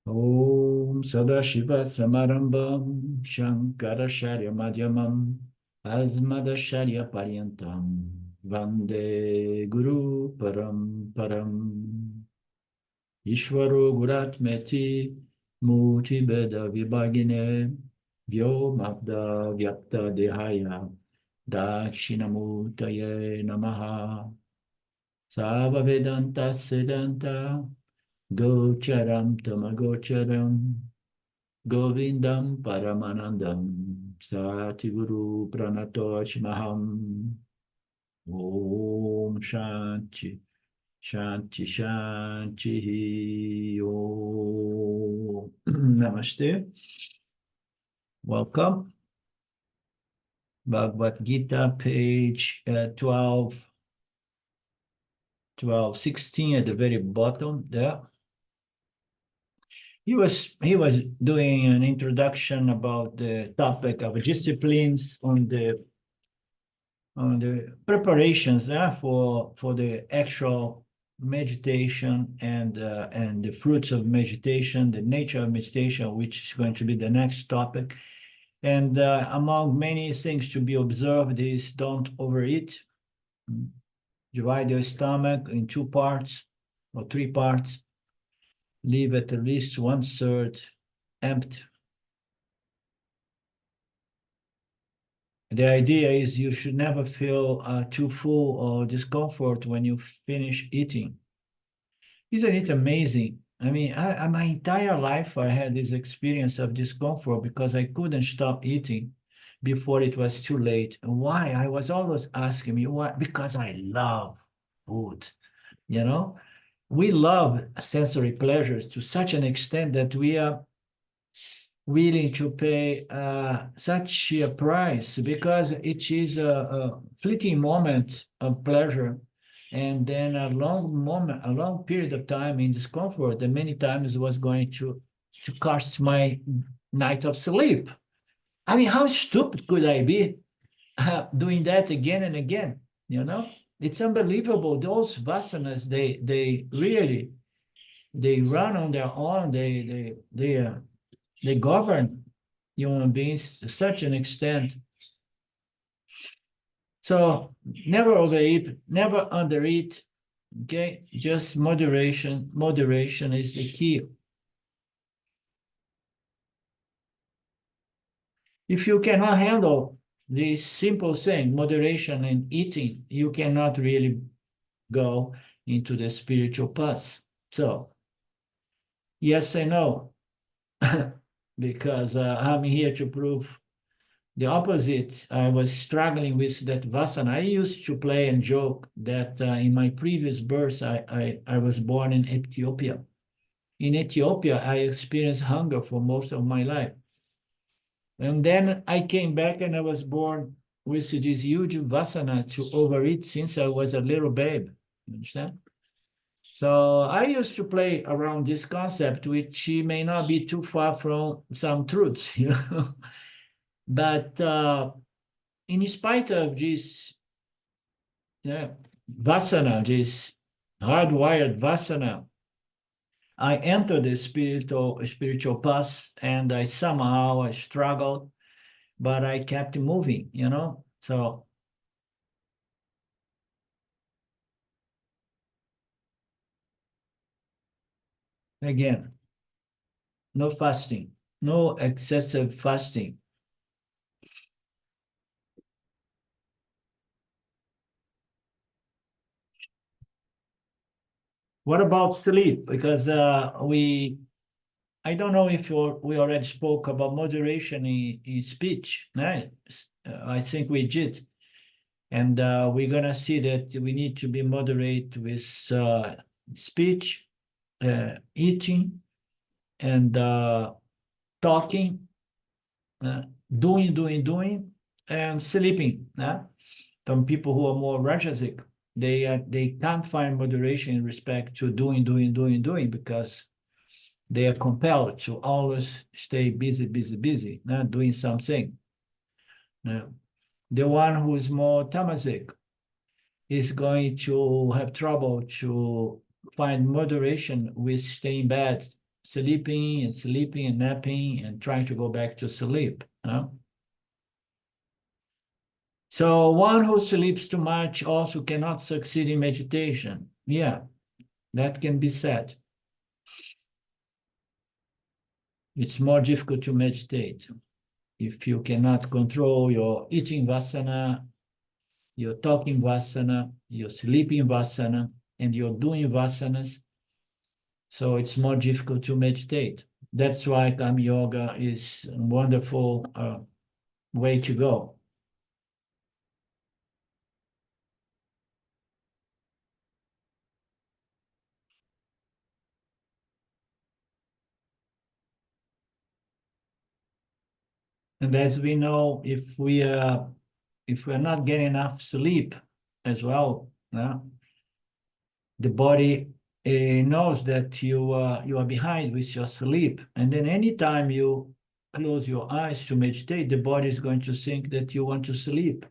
Om Sadashiva Samarambam Shankaracharya Madhyamam Asmadacharya Paryantam Vande Guru Param Ishvaro Guratmeti Muti Beda Vibhagine Vyomabda Vyapta Dehaya Dakshinamurtaye Namaha Sava Vedanta Siddhanta Gocharam Tamagocharam Govindam Paramanandam Satiguru Pranatoshmaham Om Shanti Shanti Shanti Om Namaste. Welcome. Bhagavad Gita, page 16 at the very bottom there. He was doing an introduction about the topic of disciplines on the preparations for the actual meditation and the fruits of meditation, the nature of meditation, which is going to be the next topic. And among many things to be observed is don't overeat. Divide your stomach in 2 parts or 3 parts. Leave at least 1/3 empty. The idea is you should never feel too full or discomfort when you finish eating. Isn't it amazing? I mean, my entire life I had this experience of discomfort because I couldn't stop eating before it was too late. Why? I was always asking me why. Because I love food, you know? We love sensory pleasures to such an extent that we are willing to pay such a price because it is a fleeting moment of pleasure and then a long period of time in discomfort that many times was going to cost my night of sleep. I mean, how stupid could I be doing that again and again? You know, it's unbelievable. Those vasanas, they really they run on their own. They govern human beings to such an extent. So never overeat, never undereat. Okay, just moderation. Moderation is the key. If you cannot handle this simple thing, moderation and eating, you cannot really go into the spiritual path. So, yes and no, because I'm here to prove the opposite. I was struggling with that vasana. I used to play and joke that in my previous birth, I was born in Ethiopia. In Ethiopia, I experienced hunger for most of my life. And then I came back and I was born with this huge vasana to overeat since I was a little babe. You understand? So I used to play around this concept, which may not be too far from some truths, you know. But in spite of this vasana, this hardwired vasana, I entered the spiritual path and I somehow struggled, but I kept moving, you know. So again, no fasting, no excessive fasting. What about sleep? Because I don't know if we already spoke about moderation in speech. Right? I think we did. And we're going to see that we need to be moderate with speech, eating, and talking, doing, and sleeping. Some people who are more rajasic, they can't find moderation in respect to doing, because they are compelled to always stay busy, doing something. The one who is more tamasic is going to have trouble to find moderation with staying bed sleeping and sleeping and napping and trying to go back to sleep. So one who sleeps too much also cannot succeed in meditation. Yeah, that can be said. It's more difficult to meditate if you cannot control your eating vasana, your talking vasana, your sleeping vasana, and your doing vasanas. So it's more difficult to meditate. That's why Karma Yoga is a wonderful way to go. And as we know, if we're not getting enough sleep as well, the body knows that you are behind with your sleep, and then anytime you close your eyes to meditate, the body is going to think that you want to sleep,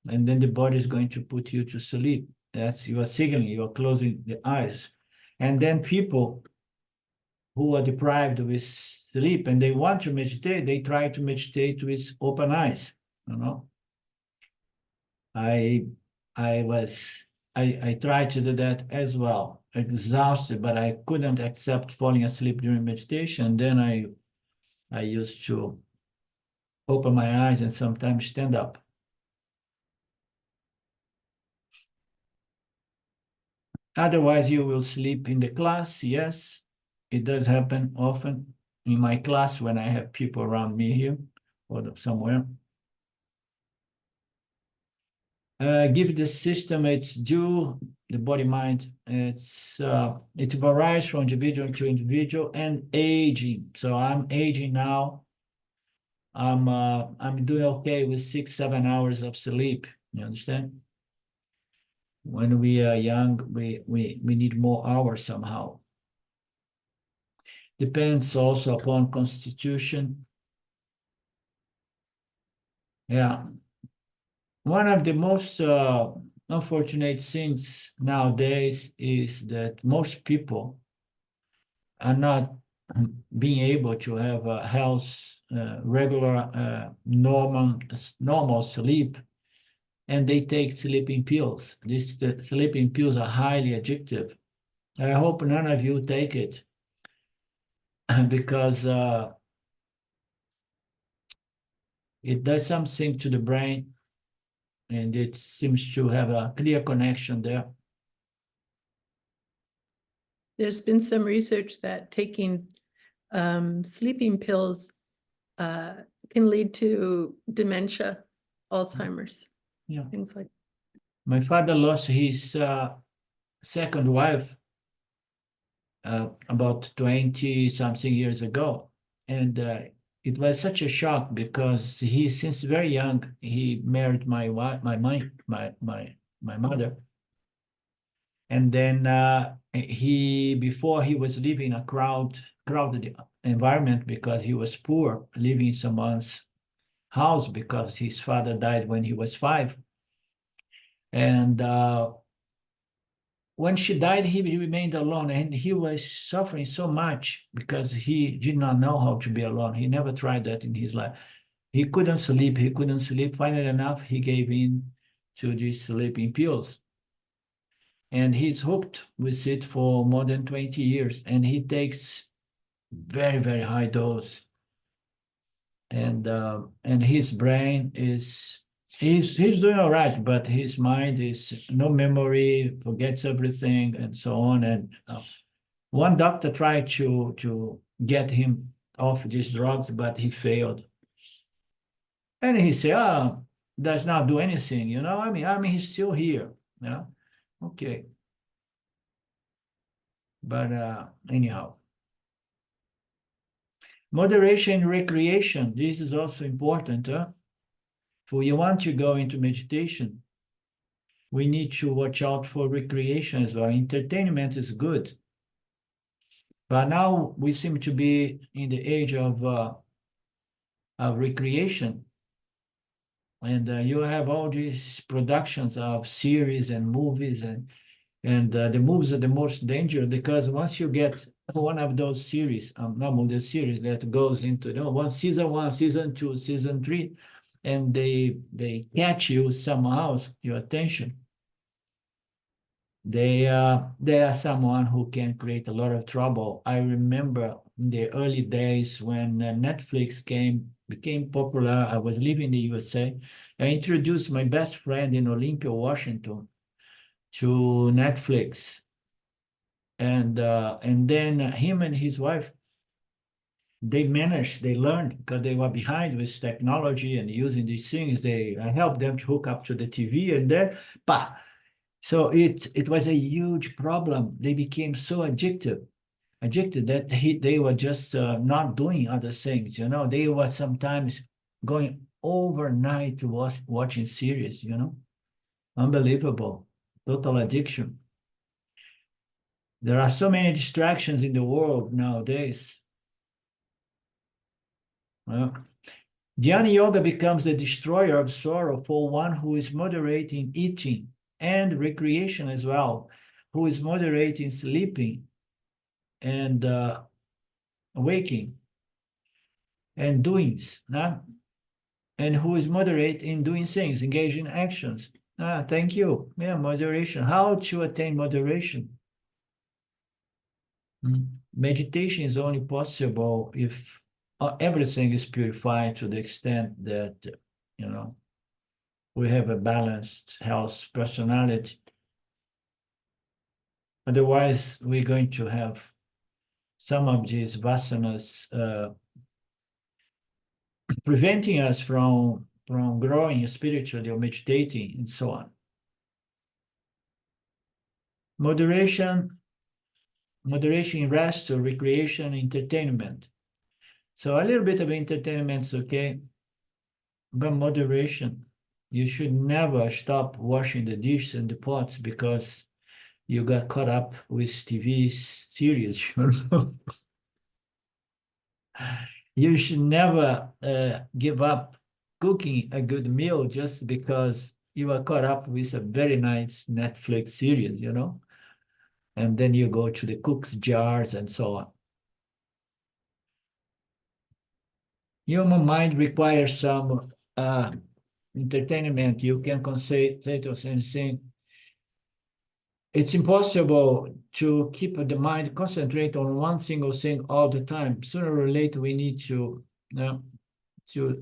and then the body is going to put you to sleep. That's you are signaling, you are closing the eyes, and then people who are deprived with sleep and they want to meditate, they try to meditate with open eyes. I tried to do that as well, exhausted, but I couldn't accept falling asleep during meditation. Then I used to open my eyes and sometimes stand up. Otherwise, you will sleep in the class. Yes, it does happen often in my class when I have people around me here or somewhere. Give the system its due, the body-mind. It varies from individual to individual and aging. So I'm aging now. I'm doing okay with 6-7 hours of sleep. You understand? When we are young, we need more hours somehow. Depends also upon constitution. Yeah. One of the most unfortunate things nowadays is that most people are not being able to have a regular, normal sleep, and they take sleeping pills. The sleeping pills are highly addictive. I hope none of you take it because it does something to the brain, and it seems to have a clear connection there. There's been some research that taking sleeping pills can lead to dementia, Alzheimer's, things like that. My father lost his second wife about 20-something years ago. And it was such a shock because since very young, he married my mother. And then before he was living in a crowded environment because he was poor, living in someone's house because his father died when he was 5. And when she died, he remained alone, and he was suffering so much because he did not know how to be alone. He never tried that in his life. He couldn't sleep. Finally enough, he gave in to these sleeping pills. And he's hooked with it for more than 20 years, and he takes very, very high dose. And his brain is he's doing all right, but his mind is no memory, forgets everything, and so on. And one doctor tried to get him off these drugs, but he failed. And he said, does not do anything, I mean, he's still here, okay. But anyhow, moderation in recreation, this is also important. If we want to go into meditation, we need to watch out for recreation as well. Entertainment is good. But now we seem to be in the age of recreation. And you have all these productions of series and movies, and the movies are the most dangerous because once you get one of those series, normal the series that goes into one, season 2, season 3, and they catch you somehow, your attention. They are someone who can create a lot of trouble. I remember in the early days when Netflix became popular. I was living in the USA. I introduced my best friend in Olympia, Washington, to Netflix, and then him and his wife, they learned because they were behind with technology and using these things. I helped them to hook up to the TV, and then, bah. So it was a huge problem. They became so addicted that they were just not doing other things. They were sometimes going overnight to watching series. Unbelievable, total addiction. There are so many distractions in the world nowadays. Dhyana yoga becomes the destroyer of sorrow for one who is moderating eating and recreation as well, who is moderating sleeping and waking and doings, and who is moderate in doing things, engage in actions. Thank you. Yeah, moderation. How to attain moderation? Meditation is only possible if everything is purified to the extent that, we have a balanced health personality. Otherwise, we're going to have some of these vasanas preventing us from growing spiritually or meditating and so on. Moderation in rest or recreation, entertainment. So a little bit of entertainment is okay, but moderation. You should never stop washing the dishes and the pots because you got caught up with TV series. You should never give up cooking a good meal just because you are caught up with a very nice Netflix series, and then you go to the cook's jars and so on. Human mind requires some entertainment. You can concentrate on anything. It's impossible to keep the mind concentrate on one single thing all the time. Sooner or later, we need to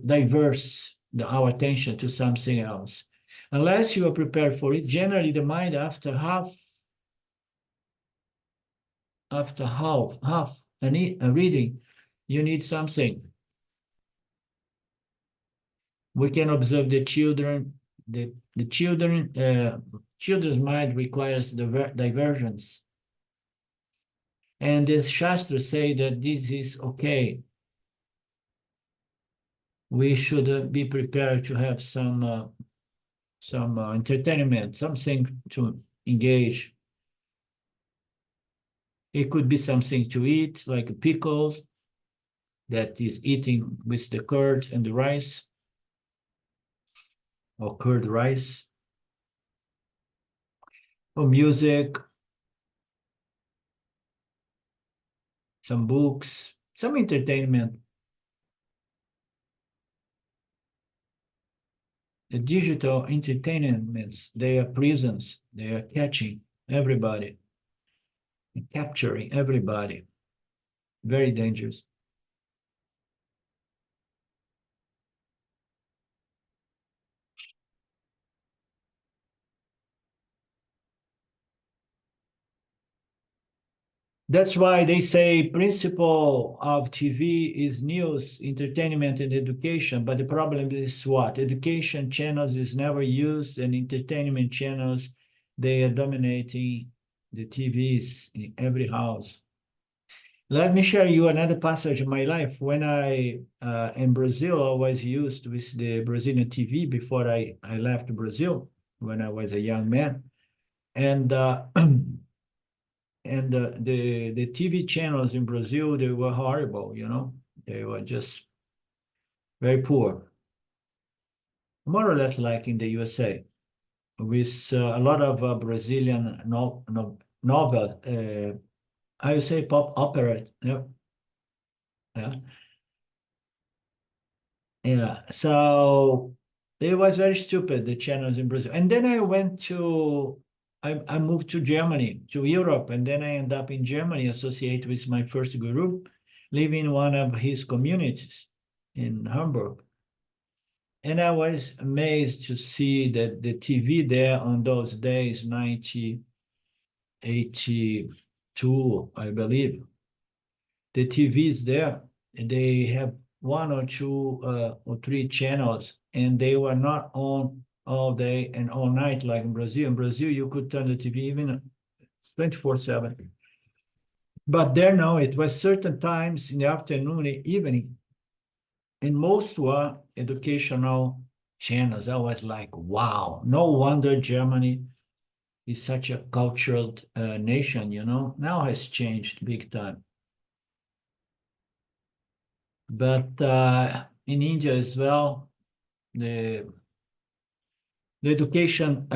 diverse our attention to something else. Unless you are prepared for it, generally the mind after half a reading, you need something. We can observe the children. The children's mind requires divergence. And the Shastras say that this is okay. We should be prepared to have some entertainment, something to engage. It could be something to eat, like pickles, that is eating with the curd and the rice, or curd rice, or music, some books, some entertainment. The digital entertainments, they are prisons. They are catching everybody, capturing everybody. Very dangerous. That's why they say principle of TV is news, entertainment, and education. But the problem is what? Education channels is never used, and entertainment channels, they are dominating the TVs in every house. Let me share you another passage of my life. When I, in Brazil, I was used with the Brazilian TV before I left Brazil when I was a young man. And and the TV channels in Brazil, they were horrible, they were just very poor, more or less like in the USA, with a lot of Brazilian novel I would say pop opera. Yeah. Yeah. Yeah. So it was very stupid, the channels in Brazil. And then I moved to Germany, to Europe, and then I ended up in Germany, associated with my first guru, living in one of his communities in Hamburg. And I was amazed to see that the TV there on those days, 1982, I believe, the TVs there, they have one or two or three channels, and they were not on all day and all night like in Brazil. In Brazil, you could turn the TV even 24/7. But there, no, it was certain times in the afternoon, evening, and most were educational channels. I was like, wow, no wonder Germany is such a cultured nation, now has changed big time. But in India as well, the education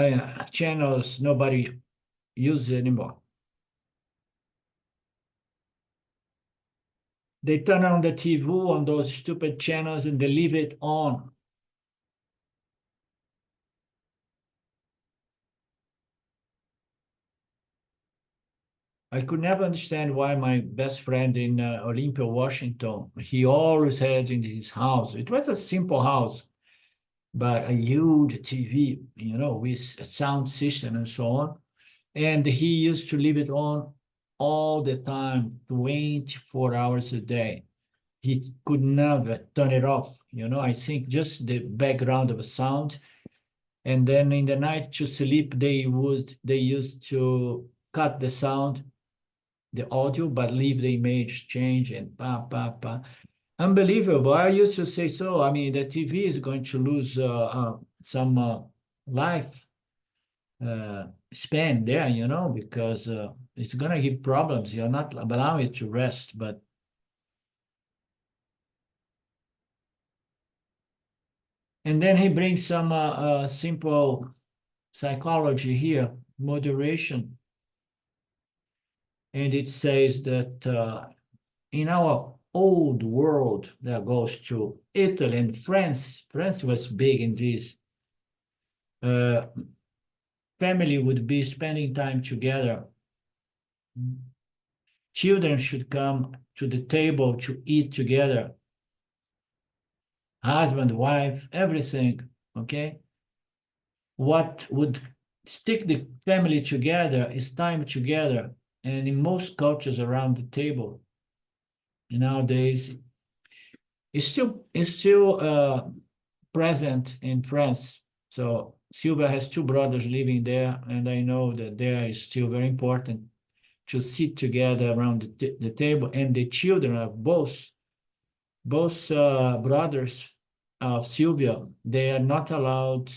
channels, nobody uses anymore. They turn on the TV on those stupid channels and they leave it on. I could never understand why my best friend in Olympia, Washington, he always had in his house, it was a simple house, but a huge TV, with a sound system and so on. And he used to leave it on all the time, 24 hours a day. He could never turn it off. I think just the background of a sound. And then in the night to sleep, they used to cut the sound, the audio, but leave the image change and unbelievable. I used to say so. I mean, the TV is going to lose some life span there, because it's going to give problems. You're not allowing it to rest, but and then he brings some simple psychology here, moderation. And it says that in our old world that goes to Italy and France, France was big in this. Family would be spending time together. Children should come to the table to eat together. Husband, wife, everything, okay? What would stick the family together is time together. And in most cultures around the table, nowadays, it's still present in France. So Silvia has two brothers living there, and I know that there is still very important to sit together around the table, and the children of both brothers of Silvia, they are not allowed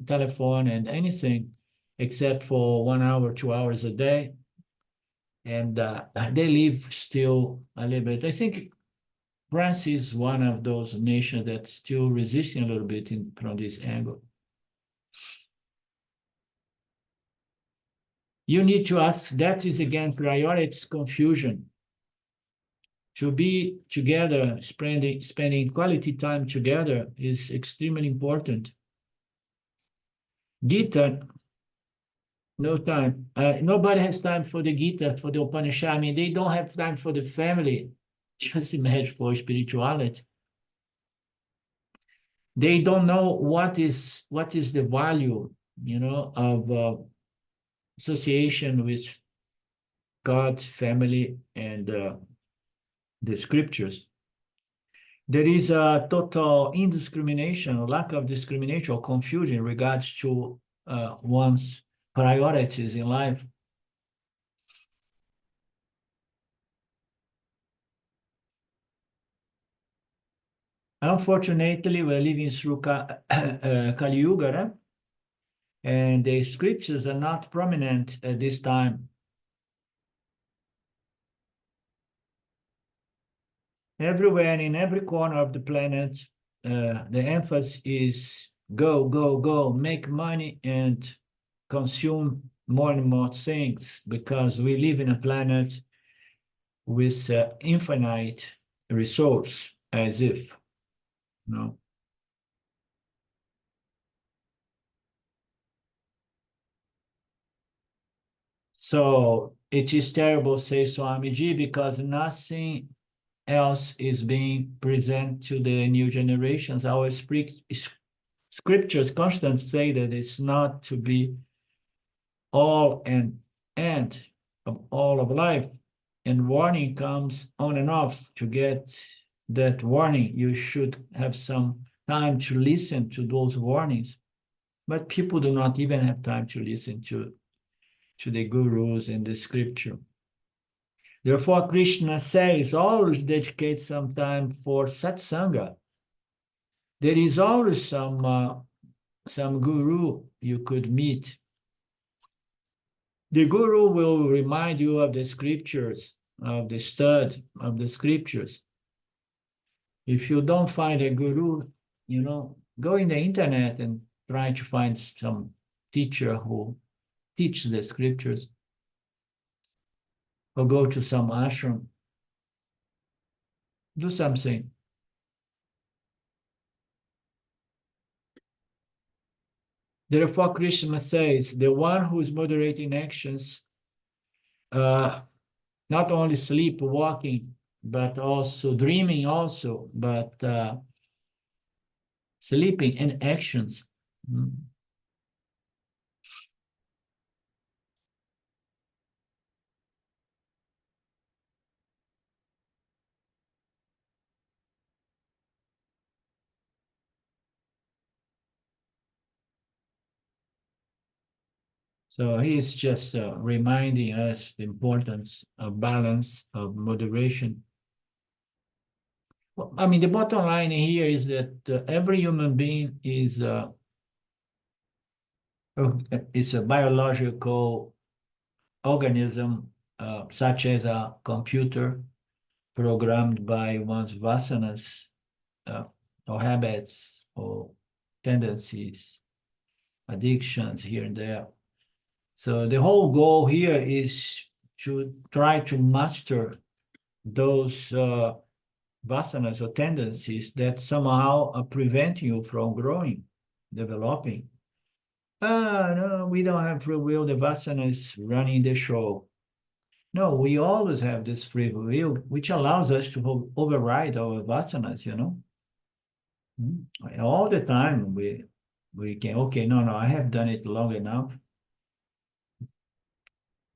telephone and anything except for 1 hour, 2 hours a day. And they live still a little bit. I think France is one of those nations that's still resisting a little bit from this angle. You need to ask, that is again priorities confusion. To be together, spending quality time together is extremely important. Gita, no time. Nobody has time for the Gita, for the Upanishad. I mean, they don't have time for the family. Just imagine for spirituality. They don't know what is the value, of association with God, family, and the scriptures. There is a total indiscrimination, lack of discrimination or confusion in regards to one's priorities in life. Unfortunately, we're living through Kali Yuga, right? And the scriptures are not prominent at this time. Everywhere and in every corner of the planet, the emphasis is go, go, go, make money and consume more and more things, because we live in a planet with infinite resource, as if, you know. So it is terrible, says Swamiji, because nothing else is being present to the new generations. Our scriptures constantly say that it's not to be all and end of all of life. And warning comes on and off. To get that warning, you should have some time to listen to those warnings. But people do not even have time to listen to the gurus and the scripture. Therefore, Krishna says, always dedicate some time for satsanga. There is always some guru you could meet. The guru will remind you of the scriptures, of the study of the scriptures. If you don't find a guru, go in the internet and try to find some teacher who teaches the scriptures, or go to some ashram. Do something. Therefore, Krishna says, the one who is moderating actions, not only sleep, walking, but also dreaming also, but sleeping and actions. So he is just reminding us the importance of balance, of moderation. Well, I mean, the bottom line here is that every human being is a biological organism, such as a computer programmed by one's vasanas, or habits, or tendencies, addictions here and there. So the whole goal here is to try to master those vasanas or tendencies that somehow are preventing you from growing, developing. No, we don't have free will. The vasana is running the show. No, we always have this free will, which allows us to override our vasanas, All the time we can, okay, no, I have done it long enough.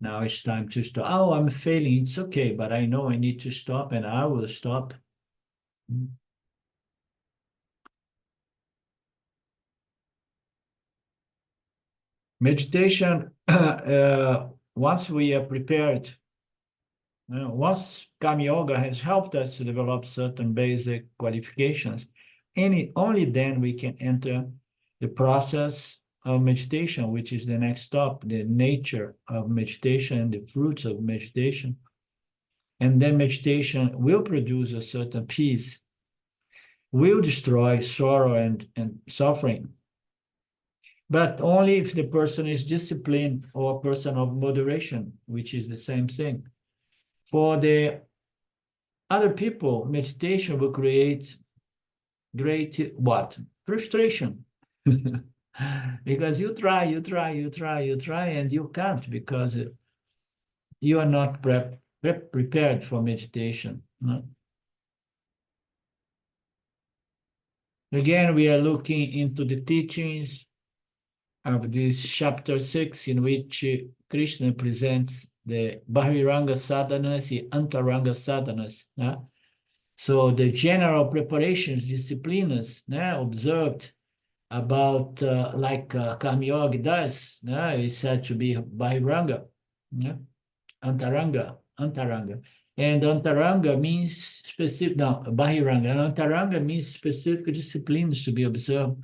Now it's time to stop. Oh, I'm failing. It's okay, but I know I need to stop, and I will stop. Meditation, once we are prepared, once Karma Yoga has helped us to develop certain basic qualifications, only then we can enter the process of meditation, which is the next stop, the nature of meditation, the fruits of meditation. And then meditation will produce a certain peace, will destroy sorrow and suffering, but only if the person is disciplined or a person of moderation, which is the same thing. For the other people, meditation will create great what? Frustration. Because you try, and you can't, because you are not prepared for meditation. No? Again, we are looking into the teachings of this chapter 6, in which Krishna presents the Bahiranga sadhanas, the Antaranga sadhanas. So the general preparations, disciplinas, observed about like Karma Yoga does, is said to be Bahiranga, Antaranga. And Antaranga means specific, no, Bahiranga. And Antaranga means specific disciplines to be observed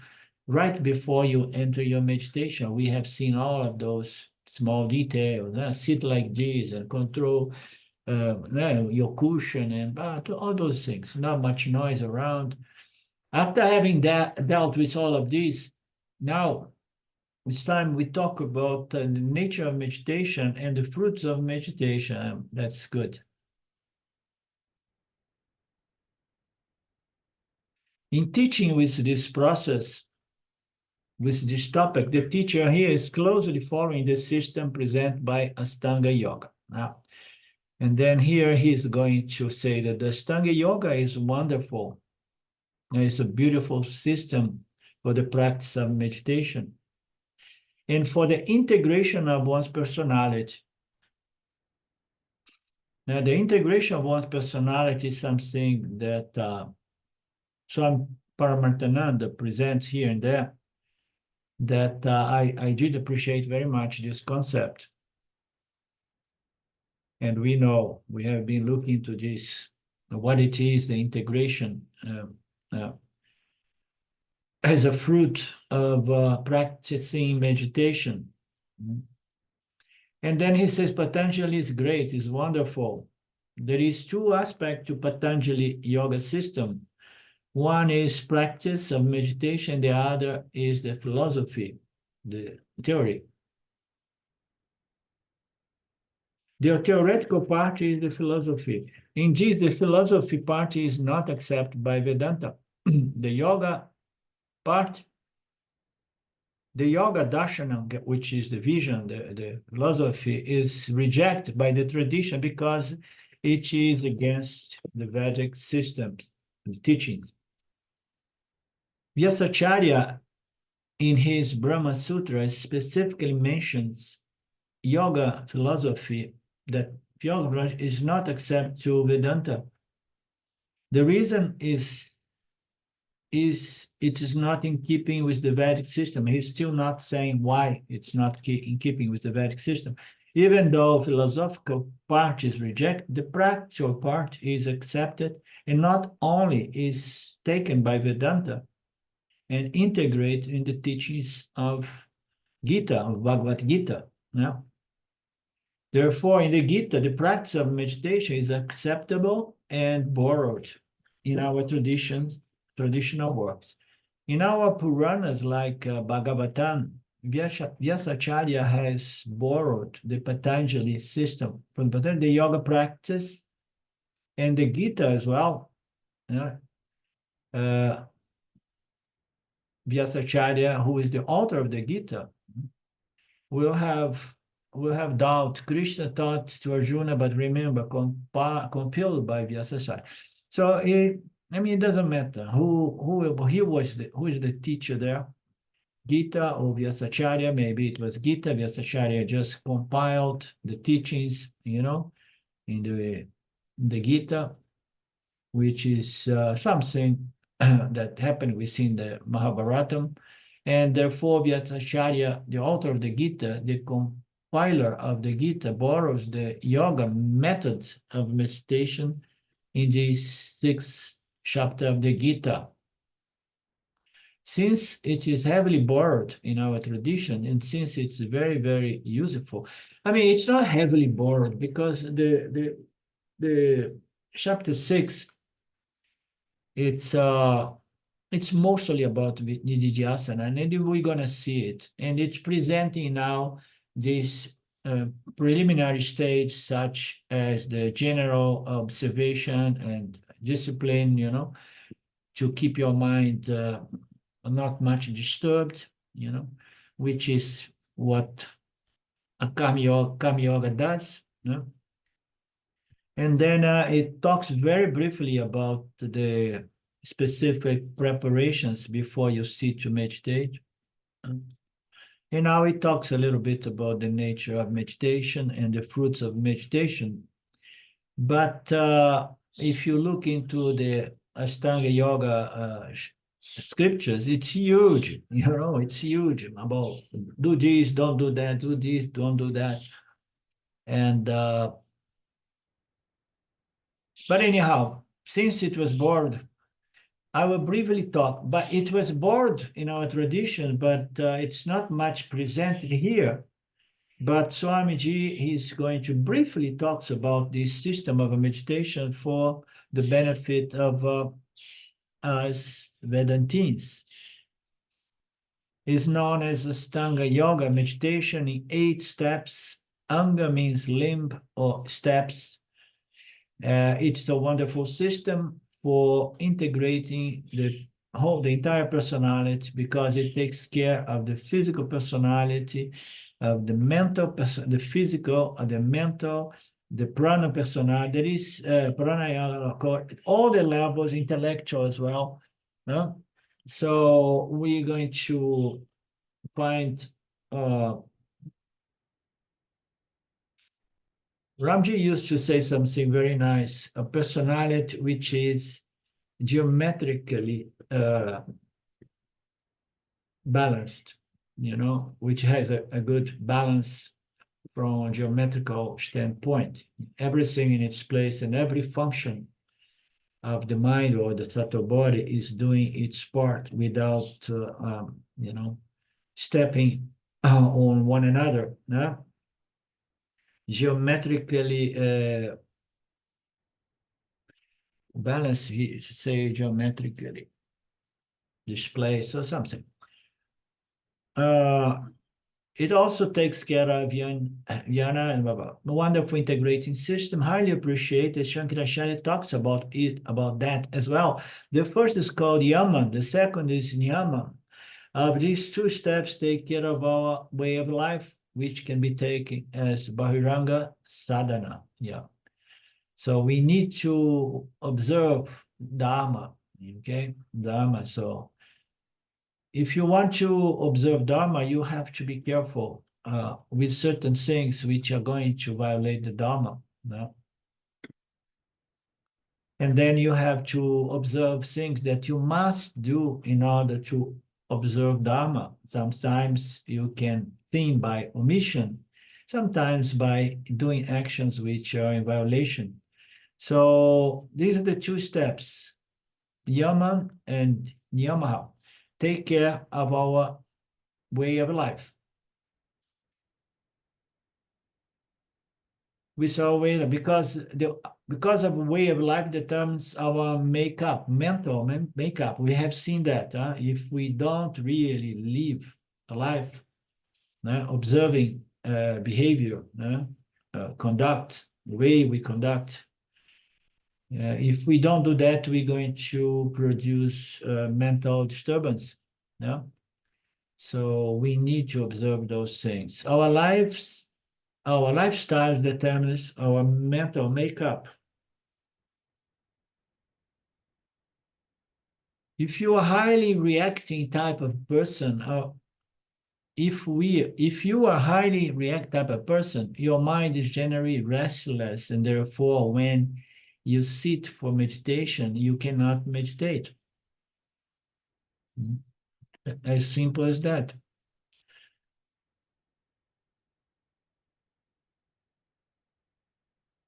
right before you enter your meditation. We have seen all of those small details. Sit like this and control your cushion and all those things. Not much noise around. After having dealt with all of this, now it's time we talk about the nature of meditation and the fruits of meditation. That's good. In teaching with this process, with this topic, the teacher here is closely following the system presented by Ashtanga Yoga. Now, and then here he is going to say that the Ashtanga Yoga is wonderful. It's a beautiful system for the practice of meditation and for the integration of one's personality. Now, the integration of one's personality is something that Swami Paramarthananda presents here and there, that I did appreciate very much this concept. And we know, we have been looking into this, what it is, the integration as a fruit of practicing meditation. And then he says, Patanjali is great, is wonderful. There is two aspects to Patanjali yoga system. One is practice of meditation, the other is the philosophy, the theory. The theoretical part is the philosophy. Indeed, the philosophy part is not accepted by Vedanta. The yoga part, the yoga darshana, which is the vision, the philosophy, is rejected by the tradition because it is against the Vedic systems and teachings. Vyasacharya, in his Brahma Sutra, specifically mentions yoga philosophy, that yoga is not accepted to Vedanta. The reason is it is not in keeping with the Vedic system. He's still not saying why it's not in keeping with the Vedic system. Even though philosophical part is rejected, the practical part is accepted, and not only is taken by Vedanta and integrated in the teachings of Gita, of Bhagavad Gita. Yeah? Therefore, in the Gita, the practice of meditation is acceptable and borrowed in our traditional works. In our Puranas, like Bhagavatam, Vyasacharya has borrowed the Patanjali system from Patanjali, the yoga practice, and the Gita as well. Vyasacharya, who is the author of the Gita, will have doubt. Krishna taught to Arjuna, but remember, compelled by Vyasacharya. So it doesn't matter who is the teacher there, Gita or Vyasacharya. Maybe it was Gita. Vyasacharya just compiled the teachings, in the Gita, which is something that happened within the Mahabharata. And therefore, Vyasacharya, the author of the Gita, the compiler of the Gita, borrows the yoga methods of meditation in the 6th chapter of the Gita. Since it is heavily borrowed in our tradition, and since it's very, very useful, it's not heavily borrowed because the chapter 6, it's mostly about Nididhyasana, and then we're going to see it. And it's presenting now this preliminary stage, such as the general observation and discipline, to keep your mind not much disturbed, which is what a Kama Yoga does. And then it talks very briefly about the specific preparations before you sit to meditate. And now it talks a little bit about the nature of meditation and the fruits of meditation. But if you look into the Ashtanga Yoga scriptures, it's huge, it's huge about do this, don't do that, do this, don't do that. And but anyhow, since it was borrowed, I will briefly talk, but it was borrowed in our tradition, but it's not much presented here. But Swamiji, he's going to briefly talk about this system of a meditation for the benefit of us Vedantins. It's known as Ashtanga Yoga meditation in 8 steps. Anga means limb or steps. It's a wonderful system for integrating the whole, the entire personality, because it takes care of the physical personality, of the mental, the physical, the mental, the prana personality. There is pranayama, all the levels, intellectual as well. No? So we're going to find Ramji used to say something very nice, a personality which is geometrically balanced, which has a good balance from a geometrical standpoint. Everything in its place and every function of the mind or the subtle body is doing its part without, stepping on one another. No? Geometrically balanced, say geometrically displaced or something. It also takes care of Dhyana and Baba. A wonderful integrating system, highly appreciated. Shankaracharya talks about that as well. The first is called Yama, the second is Niyama. These two steps take care of our way of life, which can be taken as Bahiranga Sadhana. Yeah. So we need to observe Dharma, okay? Dharma. So if you want to observe Dharma, you have to be careful with certain things which are going to violate the Dharma. No? And then you have to observe things that you must do in order to observe Dharma. Sometimes you can think by omission, sometimes by doing actions which are in violation. So these are the two steps, Yama and Niyama. Take care of our way of life. With our way, because of way of life determines our makeup, mental makeup. We have seen that if we don't really live a life observing behavior, conduct, the way we conduct. If we don't do that, we're going to produce mental disturbance. Yeah. So we need to observe those things. Our lifestyles determines our mental makeup. If you are a highly reacting type of person, if you are a highly react type of person, your mind is generally restless, and therefore when you sit for meditation, you cannot meditate. As simple as that.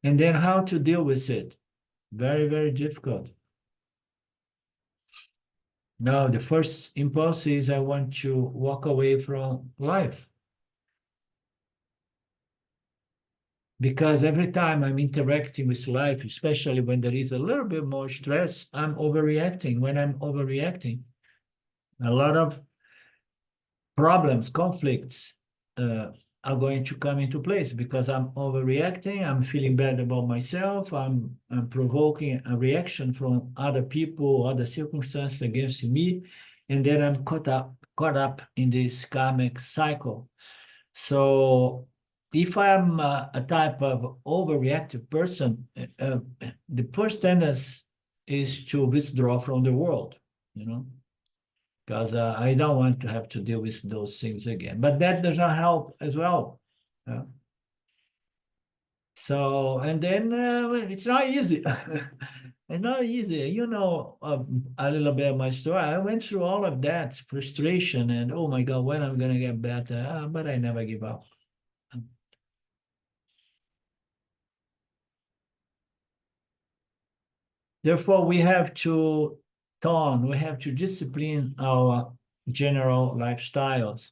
And then how to deal with it? Very, very difficult. Now, the first impulse is I want to walk away from life. Because every time I'm interacting with life, especially when there is a little bit more stress, I'm overreacting. When I'm overreacting, a lot of problems, conflicts are going to come into place because I'm overreacting. I'm feeling bad about myself. I'm provoking a reaction from other people, other circumstances against me, and then I'm caught up in this karmic cycle. So if I'm a type of overreactive person, the first tendency is to withdraw from the world, because I don't want to have to deal with those things again. But that does not help as well. So, and then it's not easy. It's not easy. A little bit of my story. I went through all of that frustration and, oh my God, when I'm going to get better? But I never give up. Therefore, we have to we have to discipline our general lifestyles,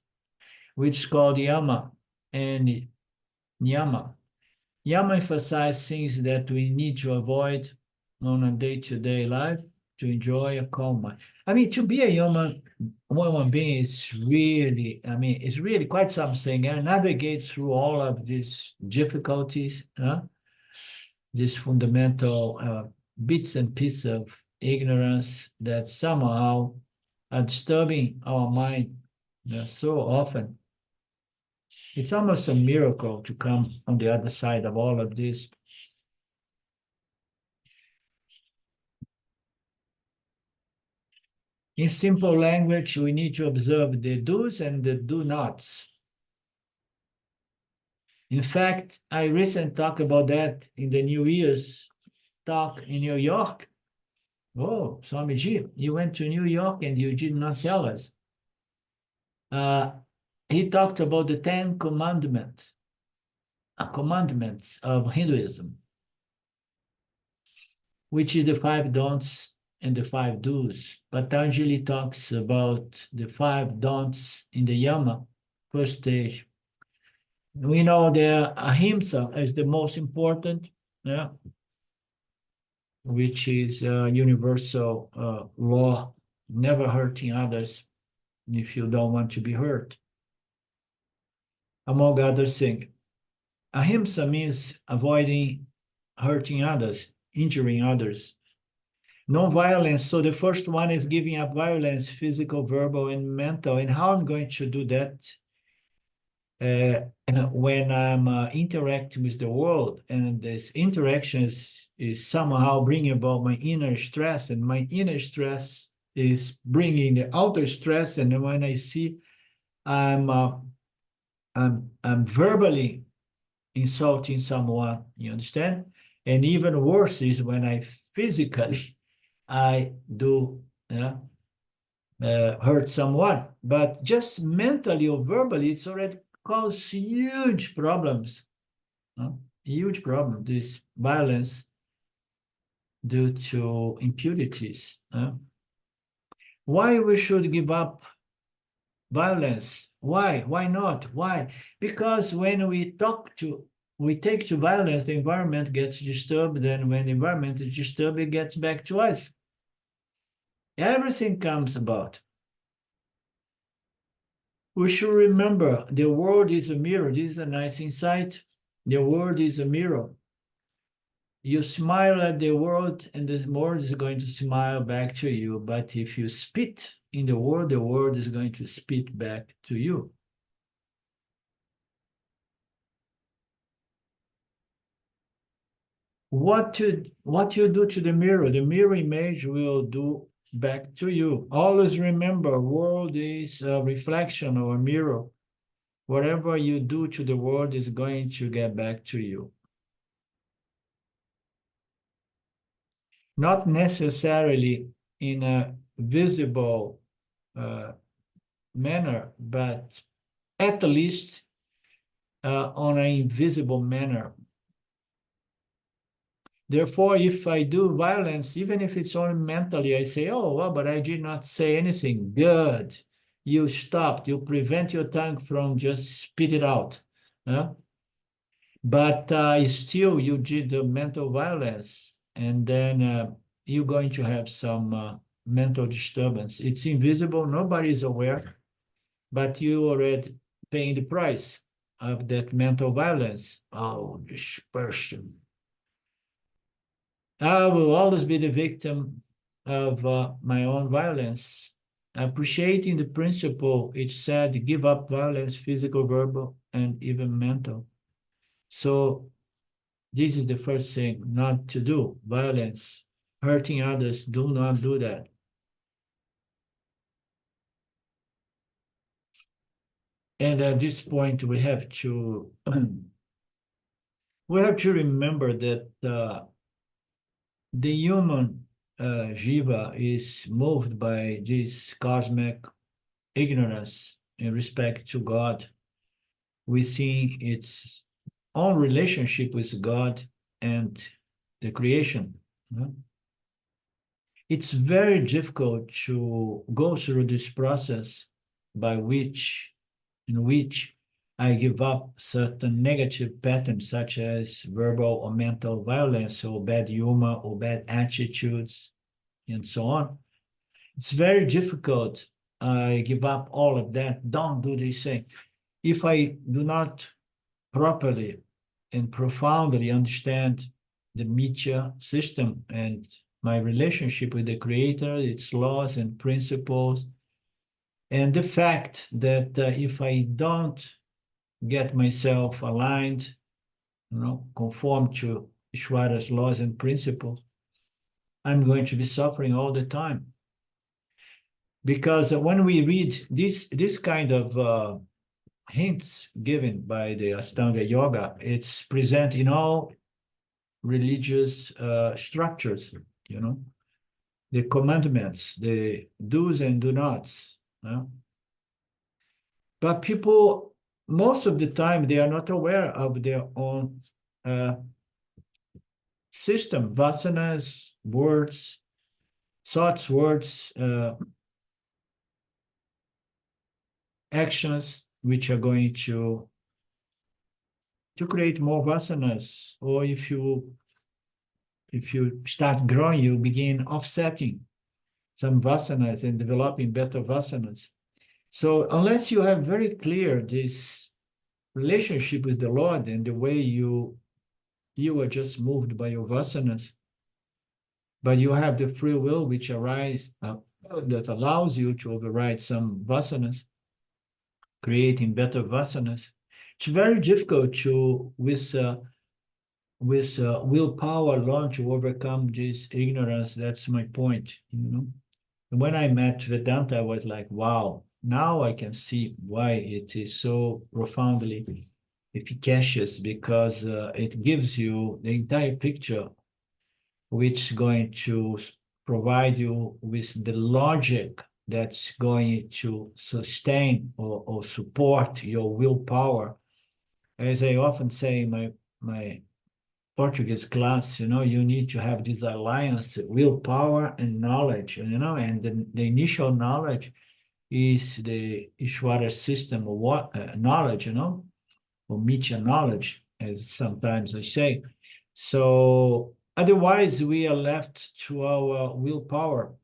which is called yama and niyama. Yama emphasizes things that we need to avoid on a day-to-day life to enjoy a calm mind. I mean, to be a human being is really, it's really quite something, and navigate through all of these difficulties, these fundamental bits and pieces of ignorance that somehow are disturbing our mind so often. It's almost a miracle to come on the other side of all of this. In simple language, we need to observe the do's and the do-nots. In fact, I recently talked about that in the New Year's talk in New York. Oh, Swamiji, you went to New York and you did not tell us. He talked about the 10 commandments of Hinduism, which is the 5 don'ts and the 5 do's. Patanjali talks about the 5 don'ts in the yama, first stage. We know the ahimsa is the most important, yeah, which is a universal law, never hurting others if you don't want to be hurt. Among other things, ahimsa means avoiding hurting others, injuring others. Non-violence, so the first one is giving up violence, physical, verbal, and mental. And how I'm going to do that when I'm interacting with the world, and this interaction is somehow bringing about my inner stress, and my inner stress is bringing the outer stress. And when I see I'm verbally insulting someone, you understand? And even worse is when I physically I do hurt someone, but just mentally or verbally, it's already caused huge problems. Huge problem, this violence due to impurities. Why we should give up violence? Why? Why not? Why? Because when we take to violence, the environment gets disturbed, and when the environment is disturbed, it gets back to us. Everything comes about. We should remember the world is a mirror. This is a nice insight. The world is a mirror. You smile at the world, and the world is going to smile back to you. But if you spit in the world is going to spit back to you. What you do to the mirror image will do back to you. Always remember, world is a reflection or a mirror. Whatever you do to the world is going to get back to you. Not necessarily in a visible manner, but at least on an invisible manner. Therefore, if I do violence, even if it's only mentally, I say, oh, well, but I did not say anything. Good. You stopped. You prevent your tongue from just spit it out. But still, you did the mental violence, and then you're going to have some mental disturbance. It's invisible. Nobody is aware, but you already paying the price of that mental violence. Oh, this person. I will always be the victim of my own violence. Appreciating the principle, it said, give up violence, physical, verbal, and even mental. So this is the first thing not to do. Violence, hurting others, do not do that. And at this point, we have to remember that the human jiva is moved by this cosmic ignorance in respect to God within its own relationship with God and the creation. It's very difficult to go through this process in which I give up certain negative patterns, such as verbal or mental violence, or bad humor, or bad attitudes, and so on. It's very difficult. I give up all of that. Don't do this thing. If I do not properly and profoundly understand the Mithya system and my relationship with the Creator, its laws and principles, and the fact that if I don't get myself aligned, conform to Ishwara's laws and principles, I'm going to be suffering all the time. Because when we read this kind of hints given by the Ashtanga Yoga, it's present in all religious structures, the commandments, the do's and do nots. But people, most of the time, they are not aware of their own system, vasanas, words, thoughts, words, actions, which are going to create more vasanas. Or if you start growing, you begin offsetting some vasanas and developing better vasanas. So unless you have very clear this relationship with the Lord and the way you are just moved by your vasanas, but you have the free will which arise that allows you to override some vasanas, creating better vasanas. It's very difficult to with willpower alone to overcome this ignorance. That's my point. When I met Vedanta, I was like, wow, now I can see why it is so profoundly efficacious, because it gives you the entire picture, which is going to provide you with the logic that's going to sustain or support your willpower. As I often say in my Portuguese class, you need to have this alliance, willpower and knowledge, and the initial knowledge is the Ishwara system of knowledge, or Mitya knowledge, as sometimes I say. So otherwise, we are left to our willpower,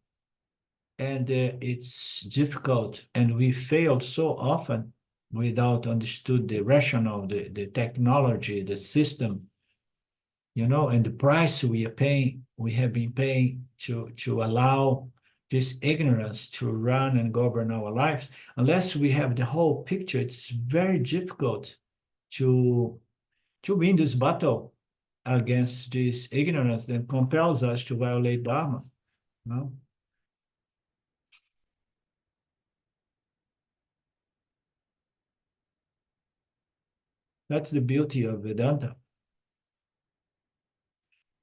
and it's difficult, and we fail so often without understood the rationale, the technology, the system, and the price we have been paying to allow this ignorance to run and govern our lives. Unless we have the whole picture, it's very difficult to win this battle against this ignorance that compels us to violate Dharma. That's the beauty of Vedanta.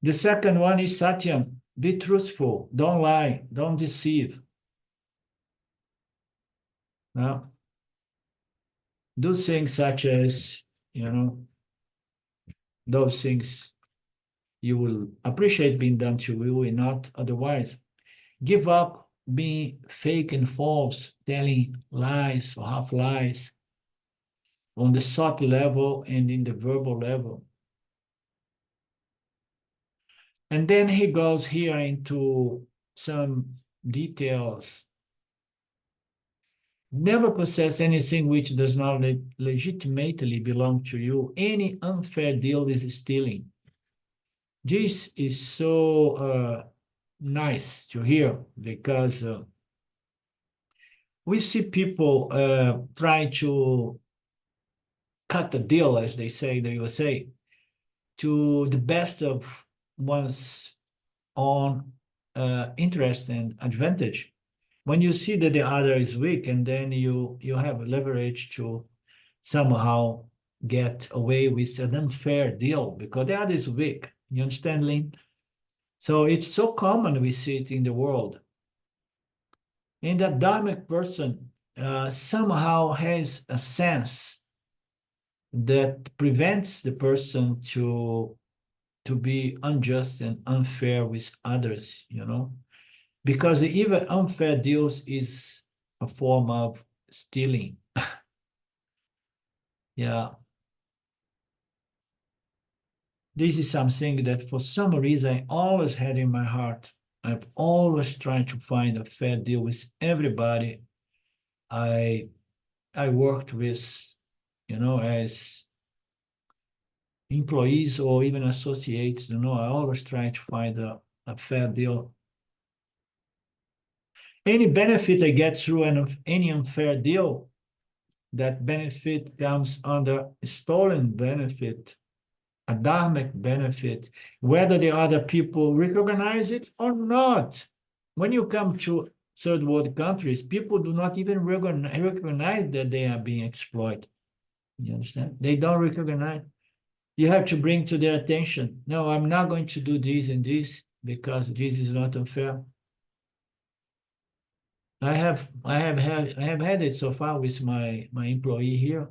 The second one is Satyam. Be truthful. Don't lie. Don't deceive. Now, do things such as, those things you will appreciate being done to you and not otherwise. Give up being fake and false, telling lies or half lies on the thought level and in the verbal level. And then he goes here into some details. Never possess anything which does not legitimately belong to you. Any unfair deal is stealing. This is so nice to hear, because we see people trying to cut the deal, as they say in the USA, to the best of one's own interest and advantage. When you see that the other is weak, and then you have leverage to somehow get away with an unfair deal because the other is weak. You understand, Lynn? So it's so common, we see it in the world. And that dharmic person somehow has a sense that prevents the person to be unjust and unfair with others, because even unfair deals is a form of stealing. Yeah. This is something that for some reason I always had in my heart. I've always tried to find a fair deal with everybody I worked with, as employees or even associates. I always try to find a a fair deal. Any benefit I get through any unfair deal, that benefit comes under a stolen benefit, a dharmic benefit, whether the other people recognize it or not. When you come to third world countries, people do not even recognize that they are being exploited. You understand? They don't recognize. You have to bring to their attention, no, I'm not going to do this and this because this is not unfair. I have had it so far with my employee here.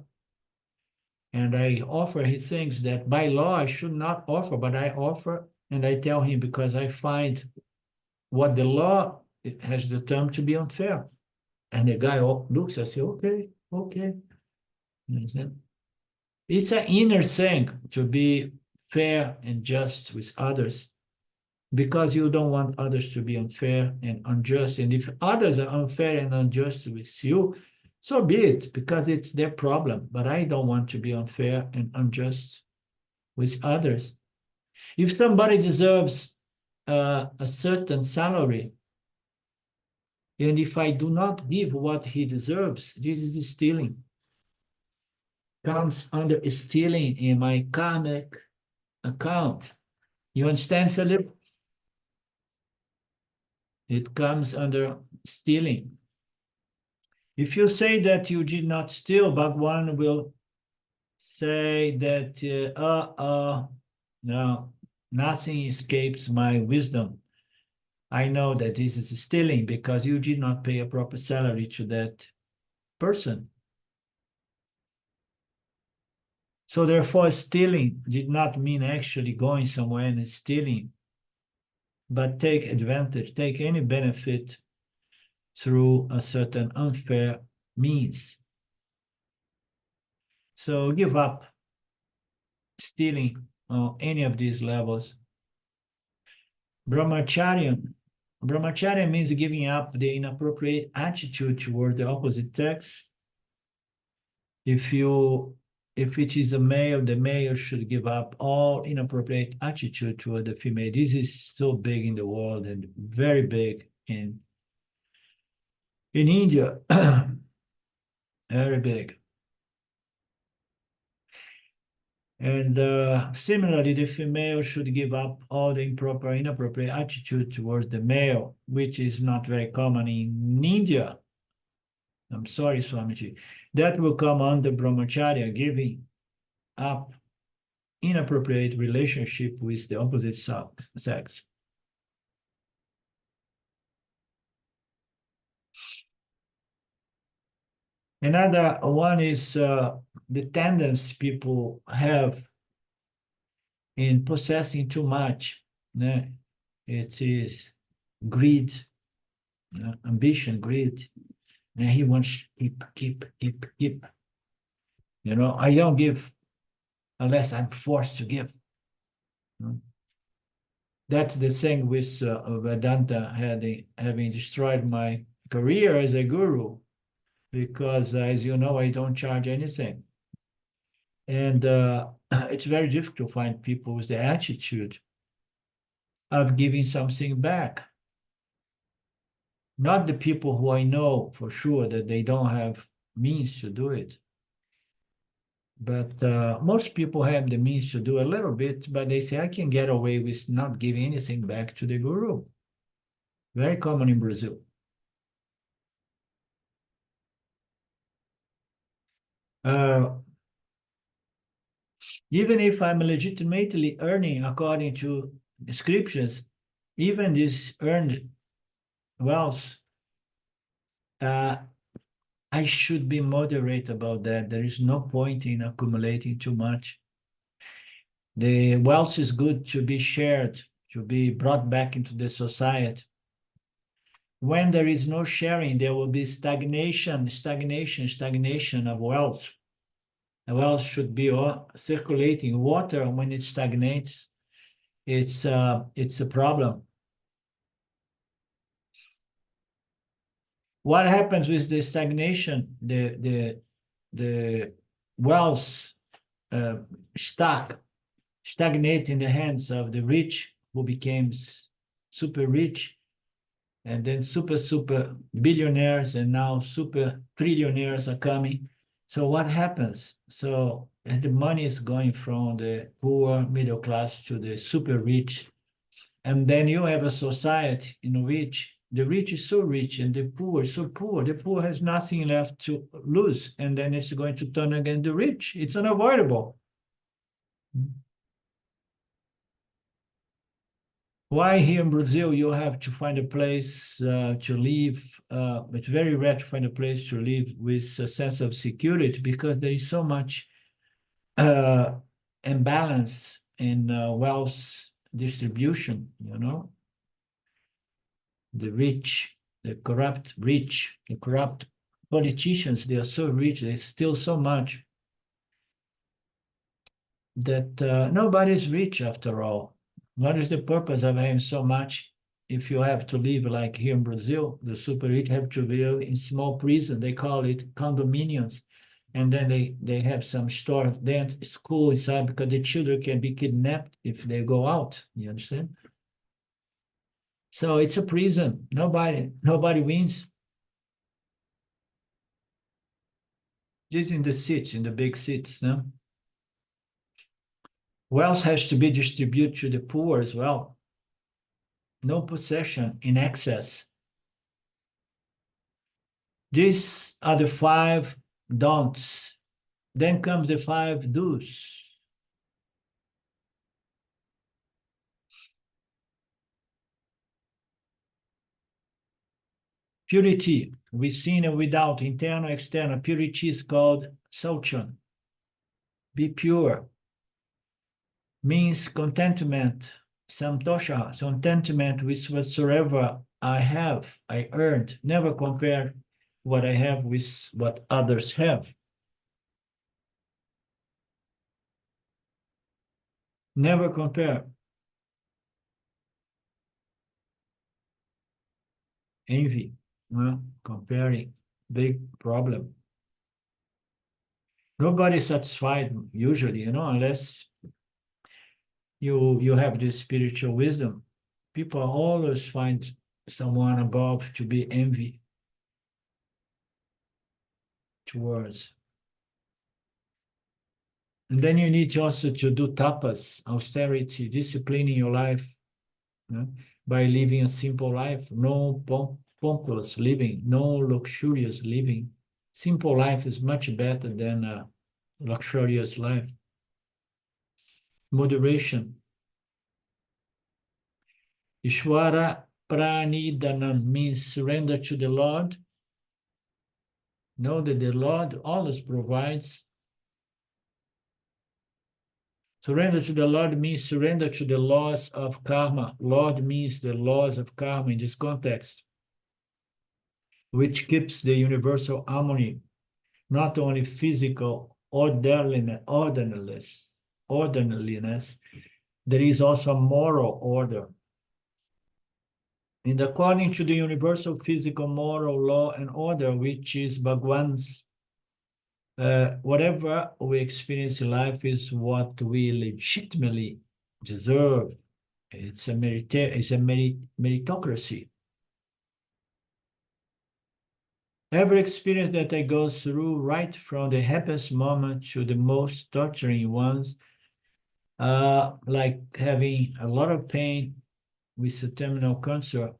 And I offer him things that by law I should not offer, but I offer, and I tell him because I find what the law has determined to be unfair. And the guy looks and says, okay. You understand? It's an inner thing to be fair and just with others, because you don't want others to be unfair and unjust. And if others are unfair and unjust with you, so be it, because it's their problem. But I don't want to be unfair and unjust with others. If somebody deserves a certain salary, and if I do not give what he deserves, this is stealing. Comes under stealing in my karmic account. You understand, Philip? It comes under stealing. If you say that you did not steal, Bhagwan will say that, no, nothing escapes my wisdom. I know that this is stealing because you did not pay a proper salary to that person. So therefore, stealing did not mean actually going somewhere and stealing, but take advantage, take any benefit through a certain unfair means. So give up stealing on any of these levels. Brahmacharya means giving up the inappropriate attitude toward the opposite sex. If it is a male, the male should give up all inappropriate attitude toward the female. This is so big in the world and very big in India. Very big. And similarly, the female should give up all the inappropriate attitude towards the male, which is not very common in India. I'm sorry, Swamiji. That will come under brahmacharya, giving up inappropriate relationship with the opposite sex. Another one is the tendency people have in possessing too much. It is greed, ambition, greed. And he wants keep. I don't give unless I'm forced to give. That's the thing with Vedanta having destroyed my career as a guru, because as you know, I don't charge anything. And it's very difficult to find people with the attitude of giving something back. Not the people who I know for sure that they don't have means to do it. But most people have the means to do a little bit, but they say, I can get away with not giving anything back to the guru. Very common in Brazil. Even if I'm legitimately earning according to descriptions, even this earned wealth, I should be moderate about that. There is no point in accumulating too much. The wealth is good to be shared, to be brought back into the society. When there is no sharing, there will be stagnation of wealth. The wealth should be circulating. Water, when it stagnates, it's a problem. What happens with the stagnation? The wealth stagnate in the hands of the rich, who becomes super rich, and then super billionaires, and now super trillionaires are coming. So what happens? So the money is going from the poor middle class to the super rich. And then you have a society in which the rich is so rich and the poor is so poor. The poor has nothing left to lose. And then it's going to turn against the rich. It's unavoidable. Why here in Brazil you have to find a place to live? It's very rare to find a place to live with a sense of security because there is so much imbalance in wealth distribution, you know? The rich, the corrupt rich, the corrupt politicians, they are so rich, they steal so much that nobody's rich after all. What is the purpose of having so much if you have to live like here in Brazil? The super rich have to live in small prison. They call it condominiums. And then they have some store, then school inside because the children can be kidnapped if they go out. You understand? So it's a prison. Nobody wins. This in the cities, in the big cities, no? Wealth has to be distributed to the poor as well. No possession in excess. These are the 5 don'ts. Then comes the 5 do's. Purity, within and without, internal, external. Purity is called saucham. Be pure. Means contentment, santosha, contentment with whatsoever I have, I earned. Never compare what I have with what others have. Never compare. Envy, comparing, big problem. Nobody's satisfied usually, unless you have this spiritual wisdom. People always find someone above to be envy towards. And then you need also to do tapas, austerity, disciplining your life, by living a simple life, no pompous living, no luxurious living. Simple life is much better than a luxurious life. Moderation. Ishvara Pranidhanam means surrender to the Lord. Know that the Lord always provides. Surrender to the Lord means surrender to the laws of karma. Lord means the laws of karma in this context, which keeps the universal harmony, not only physical orderliness, there is also moral order. And according to the universal physical moral law and order, which is Bhagwan's, whatever we experience in life is what we legitimately deserve. It's a meritocracy. Every experience that I go through, right from the happiest moment to the most torturing ones, like having a lot of pain with a terminal cancer,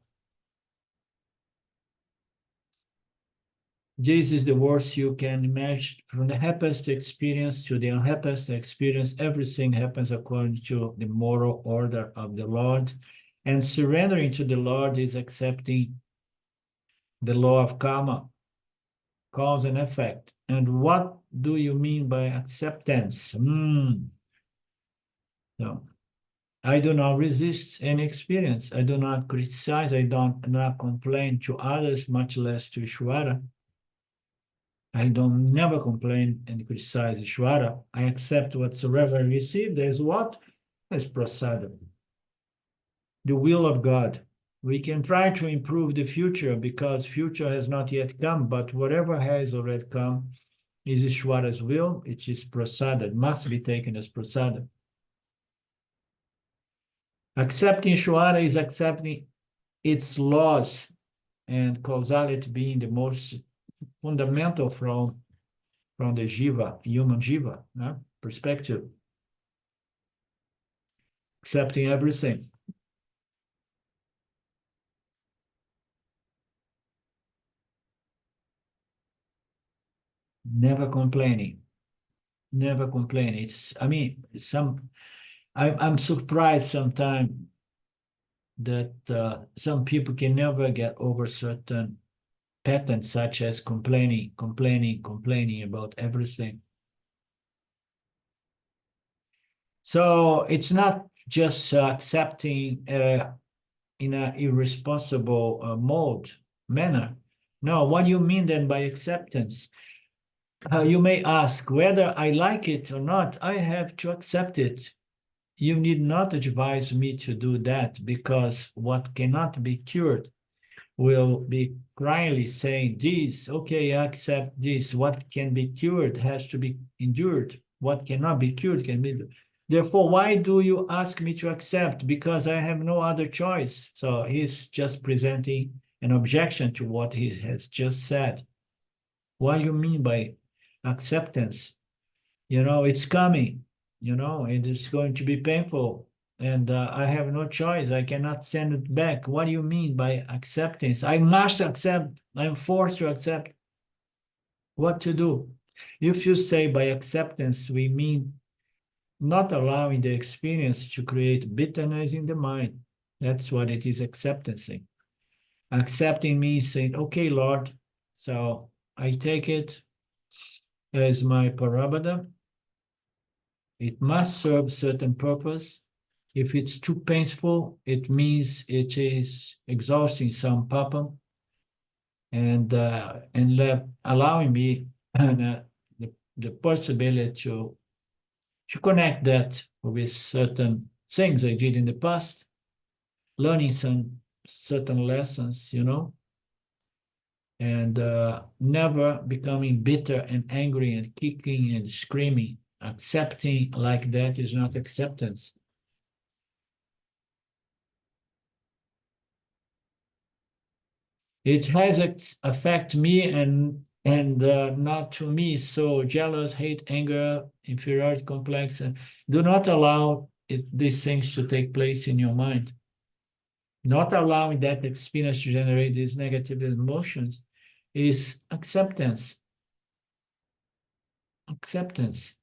this is the worst you can imagine. From the happiest experience to the unhappiest experience, everything happens according to the moral order of the Lord. And surrendering to the Lord is accepting the law of karma, cause and effect. And what do you mean by acceptance? No. I do not resist any experience. I do not criticize. I do not complain to others, much less to Ishvara. I don't never complain and criticize Ishvara. I accept whatsoever I receive. There's what? There's prasada. The will of God. We can try to improve the future because future has not yet come, but whatever has already come is Ishvara's will. It is prasada. It must be taken as prasada. Accepting Shwara is accepting its laws and causality being the most fundamental from the jiva, human jiva perspective. Accepting everything. Never complaining. Never complaining. I'm surprised sometimes that some people can never get over certain patterns, such as complaining about everything. So it's not just accepting in an irresponsible manner. No, what do you mean then by acceptance? You may ask whether I like it or not, I have to accept it. You need not advise me to do that, because what cannot be cured will be cryingly saying this, okay, I accept this. What can be cured has to be endured. What cannot be cured can be. Therefore, why do you ask me to accept? Because I have no other choice. So he's just presenting an objection to what he has just said. What do you mean by acceptance? It's coming, and it's going to be painful. And I have no choice. I cannot send it back. What do you mean by acceptance? I must accept. I'm forced to accept. What to do? If you say by acceptance, we mean not allowing the experience to create bitterness in the mind. That's what it is, acceptancing. Accepting means saying, okay, Lord, so I take it as my parabada. It must serve certain purpose. If it's too painful, it means it is exhausting some papa, and allowing me the possibility to connect that with certain things I did in the past, learning some certain lessons, and never becoming bitter and angry and kicking and screaming. Accepting like that is not acceptance. It has affect me and not to me. So jealous, hate, anger, inferiority complex, do not allow these things to take place in your mind. Not allowing that experience to generate these negative emotions is acceptance. Acceptance.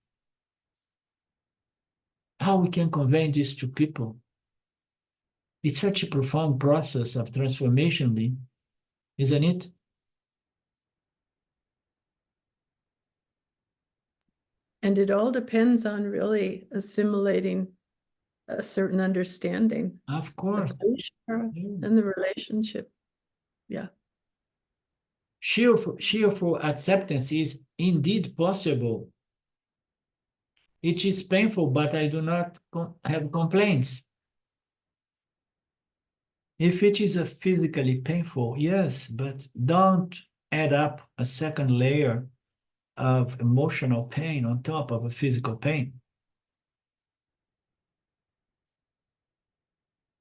How we can convey this to people? It's such a profound process of transformation, isn't it? And it all depends on really assimilating a certain understanding. Of course. And the relationship. Yeah. Cheerful acceptance is indeed possible. It is painful, but I do not have complaints. If it is physically painful, yes, but don't add up a second layer of emotional pain on top of a physical pain.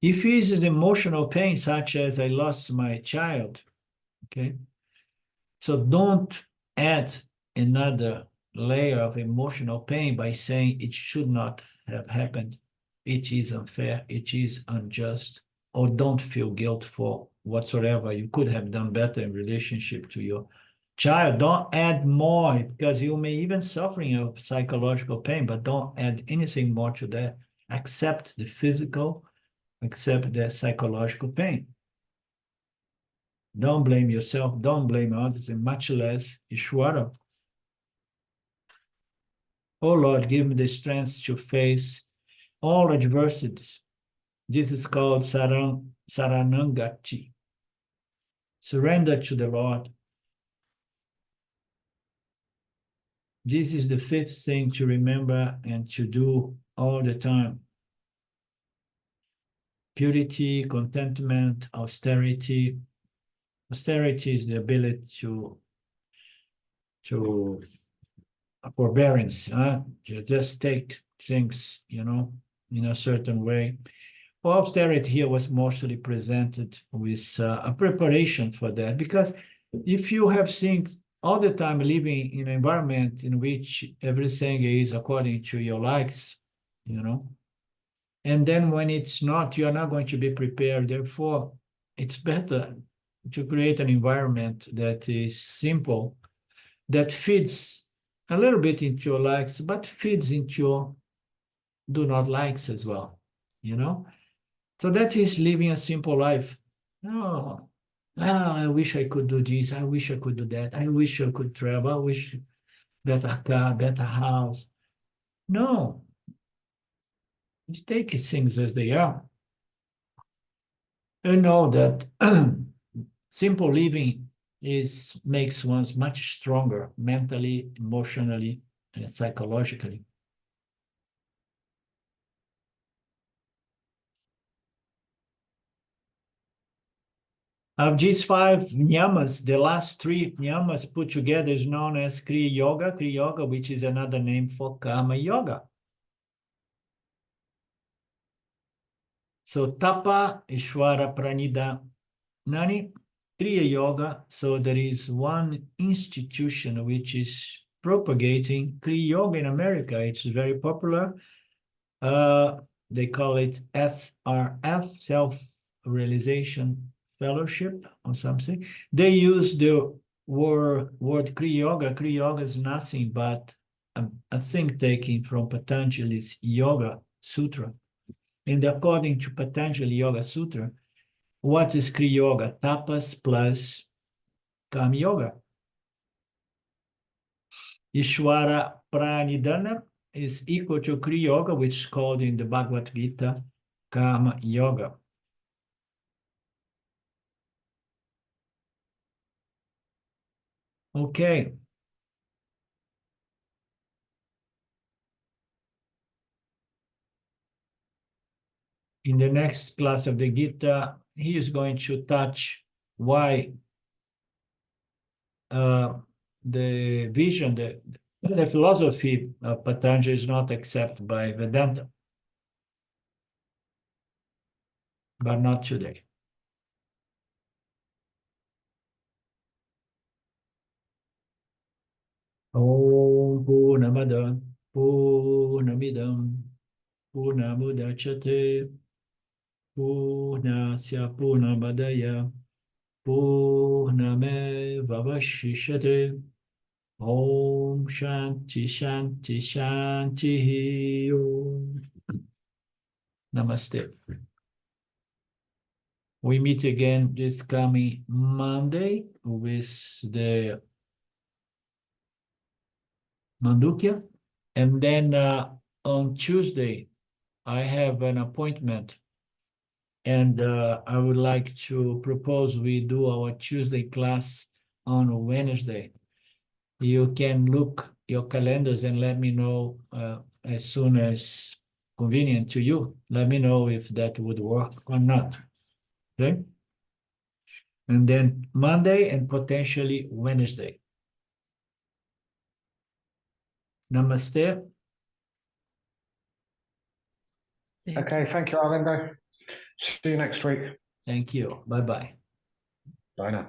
If it is emotional pain, such as I lost my child, okay, so don't add another layer of emotional pain by saying it should not have happened. It is unfair, it is unjust, or don't feel guilt for whatsoever. You could have done better in relationship to your child. Don't add more, because you may even suffering of psychological pain, but don't add anything more to that. Accept the physical, accept the psychological pain. Don't blame yourself, don't blame others, and much less Ishwara. Oh Lord, give me the strength to face all adversities. This is called Saranangati. Surrender to the Lord. This is the fifth thing to remember and to do all the time. Purity, contentment, austerity. Austerity is the ability to forbearance, to just take things, in a certain way. Well, austerity here was mostly presented with a preparation for that, because if you have things all the time living in an environment in which everything is according to your likes, and then when it's not, you're not going to be prepared. Therefore, it's better to create an environment that is simple, that feeds a little bit into your likes, but feeds into your do not likes as well, So that is living a simple life. No, I wish I could do this. I wish I could do that. I wish I could travel. I wish better car, better house. No, just take things as they are. And know that simple living makes one much stronger mentally, emotionally, and psychologically. Of these five niyamas, the last three niyamas put together is known as Kriya Yoga, which is another name for Karma Yoga. So Tapa, Ishvara, Pranida, Nani, Kriya Yoga. So there is one institution which is propagating Kriya Yoga in America. It's very popular. They call it SRF, Self-Realization Fellowship or something. They use the word Kriya Yoga. Kriya Yoga is nothing but a thing taken from Patanjali's Yoga Sutra. And according to Patanjali Yoga Sutra, what is Kriya Yoga? Tapas plus Karma Yoga. Ishvara Pranidhana is equal to Kriya Yoga, which is called in the Bhagavad Gita Karma Yoga. Okay. In the next class of the Gita, he is going to touch why the vision, the philosophy of Patanjali is not accepted by Vedanta, but not today. Om Purnamada Purnamidam Purnamudachyate Purnasya Purnamadaya Purnamevavashishyate Om Shanti Shanti Shanti Om. Namaste. We meet again this coming Monday with the Mandukya. And then on Tuesday, I have an appointment. And I would like to propose we do our Tuesday class on Wednesday. You can look your calendars and let me know as soon as convenient to you. Let me know if that would work or not. Okay? And then Monday and potentially Wednesday. Namaste. Okay, thank you, Arlindo. See you next week. Thank you. Bye-bye. Bye now.